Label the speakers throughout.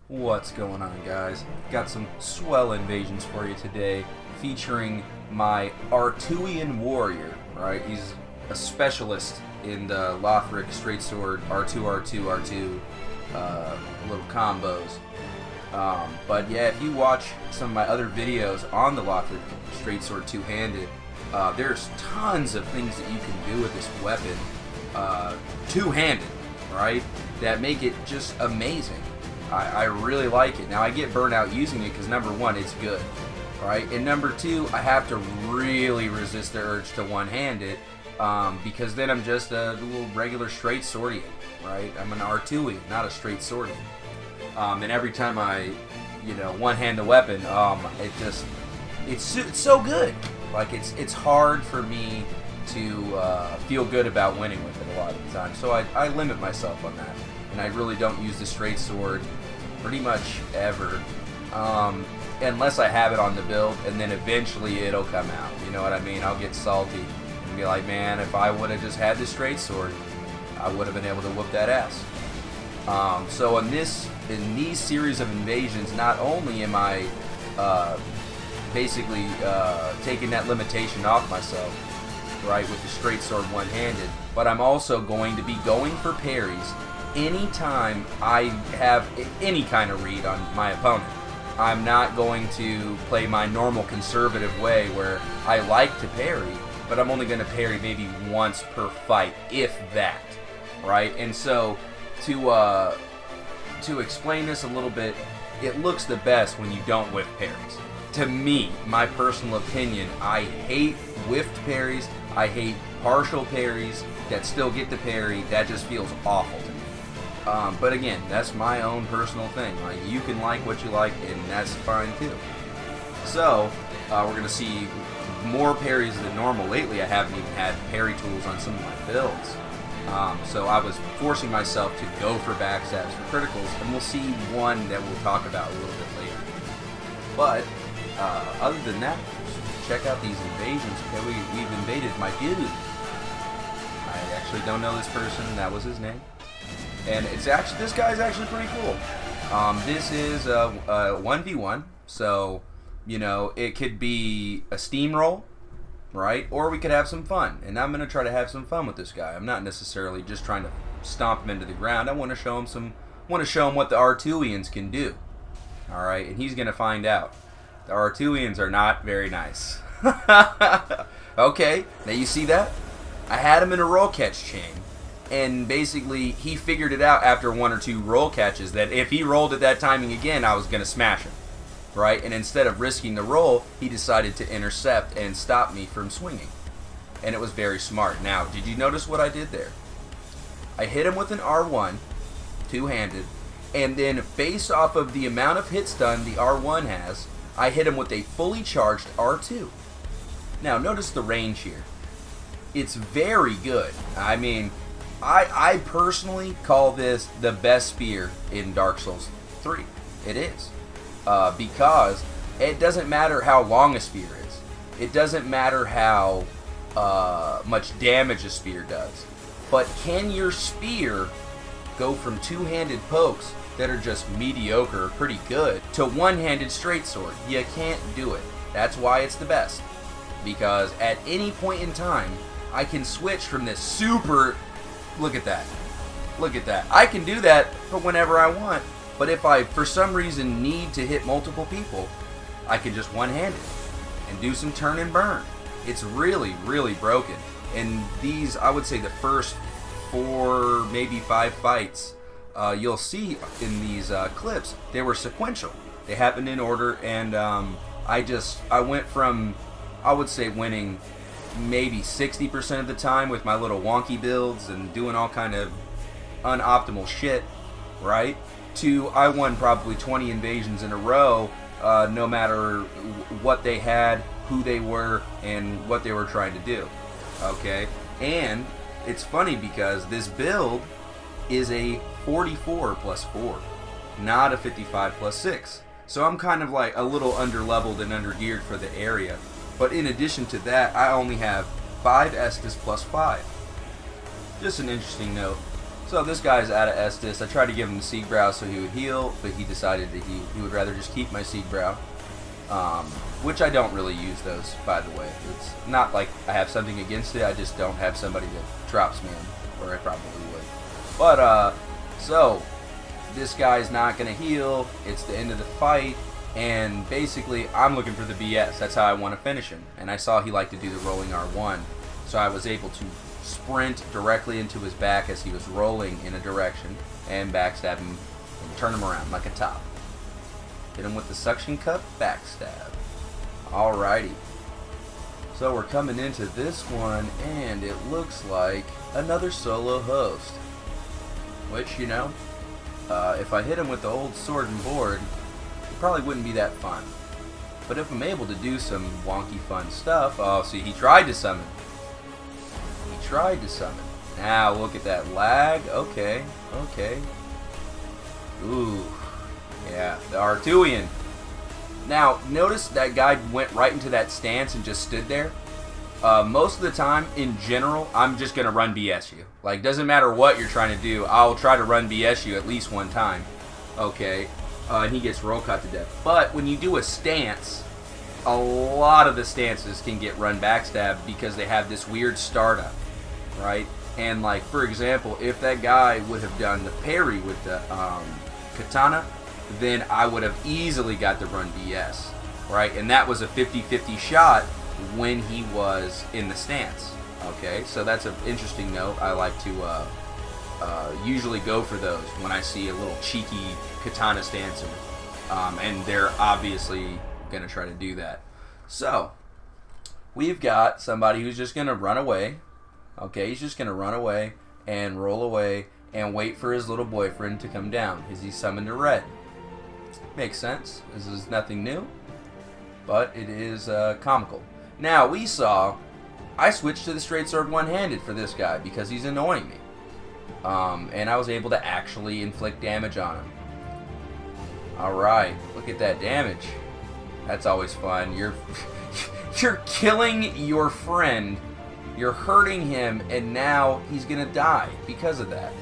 Speaker 1: What's going on, guys? Got some swell invasions for you today, featuring my Artuian warrior. Right, he's a specialist in the Lothric straight sword R2 R2 R2 little combos. But yeah, if you watch some of my other videos on the Lothric straight sword two-handed, there's tons of things that you can do with this weapon two-handed, right? That make it just amazing. I really like it. Now, I get burnt out using it because, number one, it's good, right? And number two, I have to really resist the urge to one-hand it because then I'm just a little regular straight swordian, right? I'm an Artuian, not a straight swordian. And every time I, one-hand the weapon, it's so good. Like, it's hard for me to feel good about winning with it a lot of the time. So I limit myself on that. And I really don't use the straight sword pretty much ever, unless I have it on the build, and then eventually it'll come out. You know what I mean? I'll get salty and be like, man, if I would have just had the straight sword, I would have been able to whoop that ass. So in these series of invasions, not only am I basically taking that limitation off myself, right, with the straight sword one-handed, but I'm also going to be going for parries anytime I have any kind of read on my opponent. I'm not going to play my normal conservative way where I like to parry, but I'm only going to parry maybe once per fight, if that, right? And so to explain this a little bit, it looks the best when you don't whiff parries. To me, my personal opinion, I hate whiffed parries. I hate partial parries that still get the parry. That just feels awful to me. But again, that's my own personal thing. Like, you can like what you like, and that's fine too. So, we're going to see more parries than normal. Lately, I haven't even had parry tools on some of my builds. So I was forcing myself to go for backstabs for criticals, and we'll see one that we'll talk about a little bit later. But, other than that, check out these invasions. Okay, we've invaded my dude. I actually don't know this person. That was his name. And this guy's actually pretty cool. This is a 1v1, so, it could be a steamroll, right? Or we could have some fun. And I'm going to try to have some fun with this guy. I'm not necessarily just trying to stomp him into the ground. I want to show him what the Artuians can do. All right, and he's going to find out. The Artuians are not very nice. Okay, now you see that? I had him in a roll catch chain. And basically, he figured it out after one or two roll catches that if he rolled at that timing again, I was going to smash him, right? And instead of risking the roll, he decided to intercept and stop me from swinging. And it was very smart. Now, did you notice what I did there? I hit him with an R1, two-handed, and then based off of the amount of hit stun the R1 has, I hit him with a fully charged R2. Now, notice the range here. It's very good. I mean, I personally call this the best spear in Dark Souls 3. It is. Because it doesn't matter how long a spear is. It doesn't matter how much damage a spear does. But can your spear go from two-handed pokes that are just mediocre or pretty good to one-handed straight sword? You can't do it. That's why it's the best. Because at any point in time, I can switch from this super... Look at that. Look at that. I can do that for whenever I want. But if I, for some reason, need to hit multiple people, I can just one-hand it and do some turn and burn. It's really, really broken. And these, I would say the first 4, maybe 5 fights, you'll see in these clips, they were sequential. They happened in order, and I went from, I would say, winning maybe 60% of the time with my little wonky builds and doing all kind of unoptimal shit, right? To I won probably 20 invasions in a row, no matter what they had, who they were, and what they were trying to do. Okay? And it's funny because this build is a 44 plus 4, not a 55 plus 6. So I'm kind of like a little under-leveled and under-geared for the area. But in addition to that, I only have 5 Estus plus 5. Just an interesting note. So this guy's out of Estus. I tried to give him the Seed Brow so he would heal, but he decided that he would rather just keep my Seed Brow. Which I don't really use those, by the way. It's not like I have something against it, I just don't have somebody that drops me in, or I probably would. But, so, this guy's not going to heal, it's the end of the fight, and basically, I'm looking for the BS. That's how I want to finish him. And I saw he liked to do the rolling R1, so I was able to sprint directly into his back as he was rolling in a direction, and backstab him, and turn him around like a top. Hit him with the suction cup, backstab. Alrighty. So we're coming into this one, and it looks like another solo host. Which, you know, if I hit him with the old sword and board, it probably wouldn't be that fun. But if I'm able to do some wonky fun stuff, oh, see, he tried to summon. He tried to summon. Now, look at that lag. Okay, okay. Ooh. Yeah, the Artuian. Now, notice that guy went right into that stance and just stood there. Most of the time, in general, I'm just going to run BS you. Like, doesn't matter what you're trying to do, I'll try to run BS you at least one time. Okay, and he gets roll caught to death. But when you do a stance, a lot of the stances can get run backstab because they have this weird startup, right? And, like, for example, if that guy would have done the parry with the katana, then I would have easily got the run BS, right? And that was a 50-50 shot when he was in the stance, okay? So that's an interesting note. I like to usually go for those when I see a little cheeky katana stancer, and they're obviously going to try to do that. So, we've got somebody who's just going to run away, okay? He's just going to run away and roll away and wait for his little boyfriend to come down because he's summoned to red. Makes sense. This is nothing new, but it is comical. Now, we saw I switched to the straight sword one-handed for this guy because he's annoying me. And I was able to actually inflict damage on him. Alright, look at that damage. That's always fun. You're killing your friend, you're hurting him, and now he's gonna die because of that.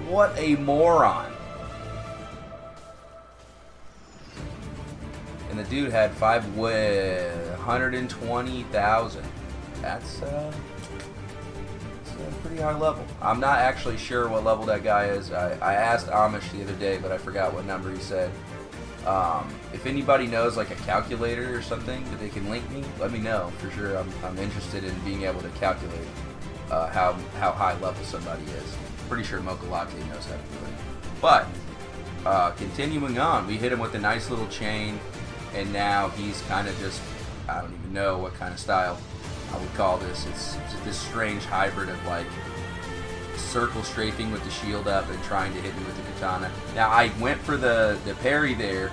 Speaker 1: What a moron. And the dude had 120,000. That's a pretty high level. I'm not actually sure what level that guy is. I asked Amish the other day, but I forgot what number he said. If anybody knows like a calculator or something that they can link me, let me know for sure. I'm interested in being able to calculate how high level somebody is. Pretty sure Mocha Latte knows how to do it. But continuing on, we hit him with a nice little chain, and now he's kind of just, I don't even know what kind of style I would call this. It's just this strange hybrid of like circle strafing with the shield up and trying to hit me with the katana. Now I went for the parry there,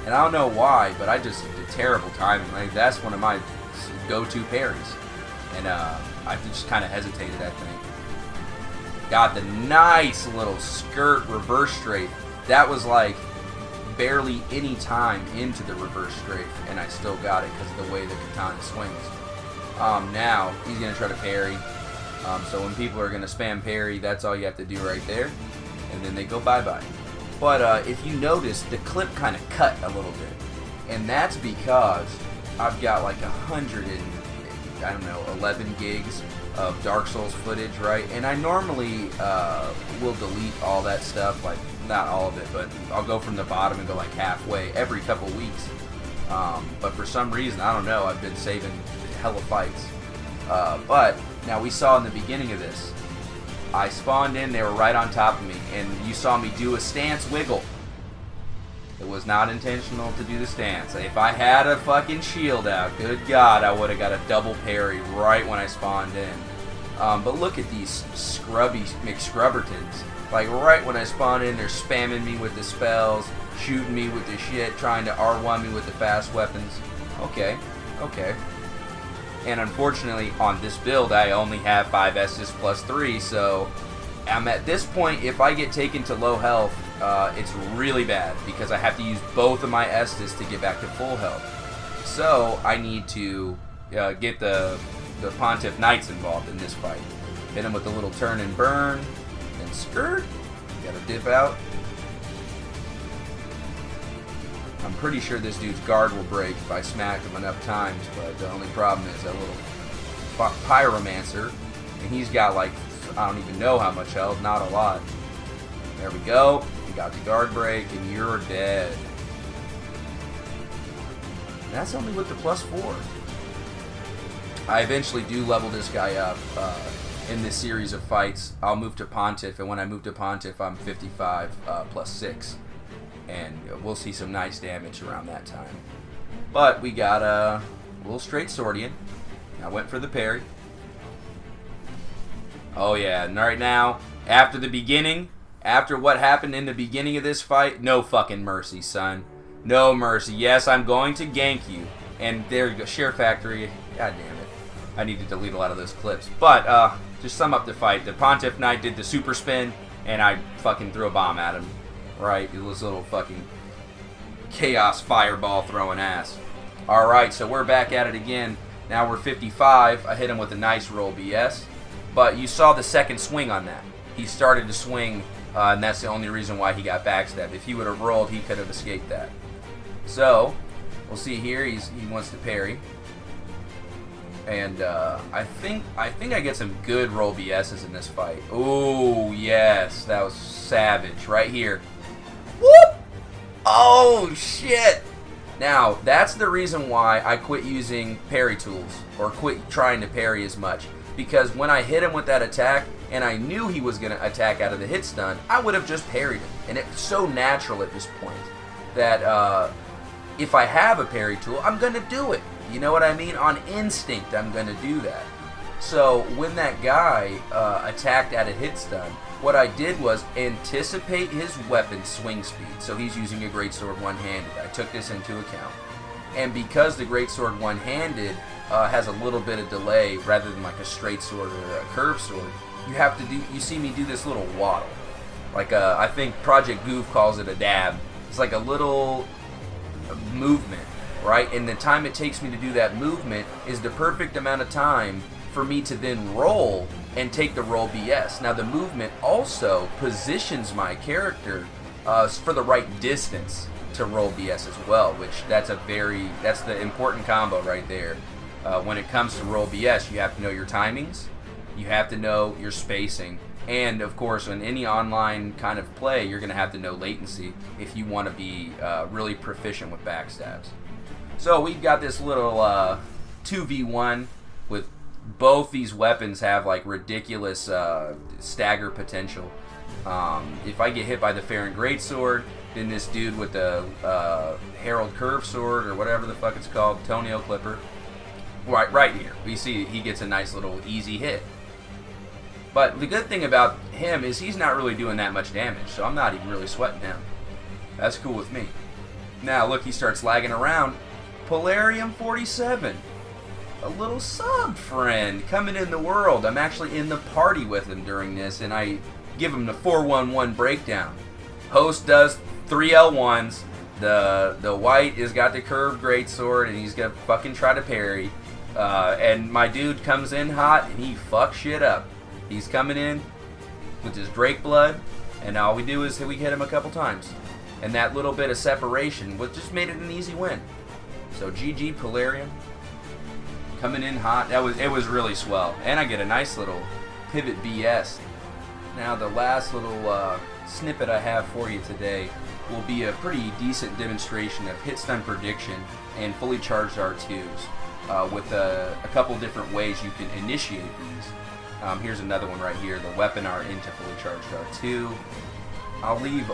Speaker 1: and I don't know why, but I just did terrible timing. Like that's one of my go-to parries, and I just kind of hesitated. I think got the nice little skirt reverse strafe. That was like barely any time into the reverse strafe, and I still got it because of the way the katana swings. Now he's gonna try to parry. So when people are gonna spam parry, that's all you have to do right there, and then they go bye-bye. But if you notice, the clip kind of cut a little bit, and that's because I've got like 11 gigs of Dark Souls footage, right? And I normally will delete all that stuff, like not all of it, but I'll go from the bottom and go like halfway every couple weeks. But for some reason, I don't know, I've been saving hella fights. But now we saw in the beginning of this, I spawned in, they were right on top of me, and you saw me do a stance wiggle. It was not intentional to do the stance. If I had a fucking shield out, good God, I would have got a double parry right when I spawned in. But look at these scrubby McScrubbertons. Like right when I spawn in, they're spamming me with the spells, shooting me with the shit, trying to R1 me with the fast weapons. Okay, okay. And unfortunately, on this build, I only have 5 S's plus 3, so I'm at this point, if I get taken to low health, it's really bad, because I have to use both of my S's to get back to full health. So, I need to get the Pontiff Knights involved in this fight. Hit him with a little turn and burn, and skirt. Gotta dip out. I'm pretty sure this dude's guard will break if I smack him enough times, but the only problem is that little pyromancer, and he's got like, I don't even know how much health, not a lot. There we go. You got the guard break, and you're dead. And that's only with the +4. I eventually do level this guy up in this series of fights. I'll move to Pontiff, and when I move to Pontiff, I'm 55 +6. And we'll see some nice damage around that time. But we got a little straight swordian. I went for the parry. Oh yeah, and right now, after the beginning, after what happened in the beginning of this fight, no fucking mercy, son. No mercy. Yes, I'm going to gank you. And there you go, Share Factory. God damn it. I need to delete a lot of those clips. But, just sum up the fight. The Pontiff Knight did the super spin, and I fucking threw a bomb at him. Right? It was a little fucking chaos fireball throwing ass. Alright, so we're back at it again. Now we're 55. I hit him with a nice roll BS. But you saw the second swing on that. He started to swing, and that's the only reason why he got backstabbed. If he would have rolled, he could have escaped that. So, we'll see here. He wants to parry. And I think I get some good roll BSs in this fight. Oh, yes. That was savage. Right here. Whoop! Oh, shit! Now, that's the reason why I quit using parry tools, or quit trying to parry as much. Because when I hit him with that attack, and I knew he was going to attack out of the hit stun, I would have just parried him. And it's so natural at this point that if I have a parry tool, I'm going to do it. You know what I mean? On instinct, I'm going to do that. So when that guy attacked at a hit stun, what I did was anticipate his weapon swing speed. So he's using a greatsword one-handed. I took this into account. And because the greatsword one-handed has a little bit of delay rather than like a straight sword or a curved sword, you see me do this little waddle. Like I think Project Goof calls it a dab. It's like a little movement, right? And the time it takes me to do that movement is the perfect amount of time for me to then roll and take the roll BS. Now the movement also positions my character for the right distance to roll BS as well, which that's the important combo right there. When it comes to roll BS, you have to know your timings, you have to know your spacing, and of course in any online kind of play, you're going to have to know latency if you want to be really proficient with backstabs. So we've got this little 2v1 with both these weapons have like ridiculous stagger potential. If I get hit by the Farron Greatsword, then this dude with the Herald Curve Sword or whatever the fuck it's called, Toenail Clipper, right here, we see he gets a nice little easy hit. But the good thing about him is he's not really doing that much damage, so I'm not even really sweating him. That's cool with me. Now look, he starts lagging around. Polarium 47. A little sub friend coming in the world. I'm actually in the party with him during this, and I give him the 411 breakdown. Host does 3 L1s. The white has got the curved greatsword, and he's gonna fucking try to parry. And my dude comes in hot, and he fucks shit up. He's coming in with his Drake blood, and all we do is we hit him a couple times. And that little bit of separation just made it an easy win. So GG Polarium. Coming in hot. It was really swell. And I get a nice little pivot BS. Now the last little snippet I have for you today will be a pretty decent demonstration of hit stun prediction and fully charged R2s with a couple different ways you can initiate these. Here's another one right here, the weapon R into fully charged R2. I'll leave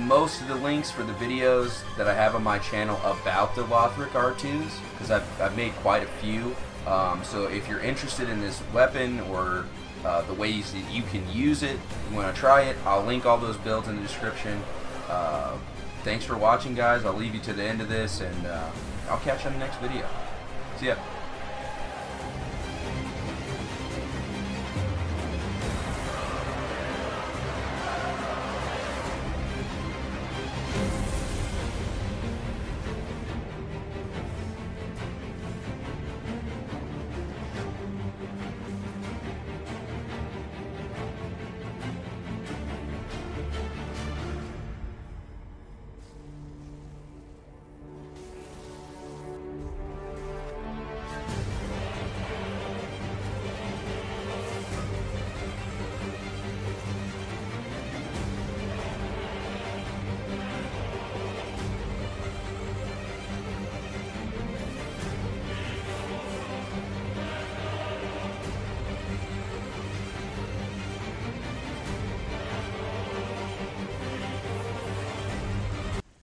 Speaker 1: most of the links for the videos that I have on my channel about the Lothric R2s, because I've made quite a few. So if you're interested in this weapon or the ways that you can use it, you want to try it, I'll link all those builds in the description. Thanks for watching, guys. I'll leave you to the end of this, and I'll catch you on the next video. See ya.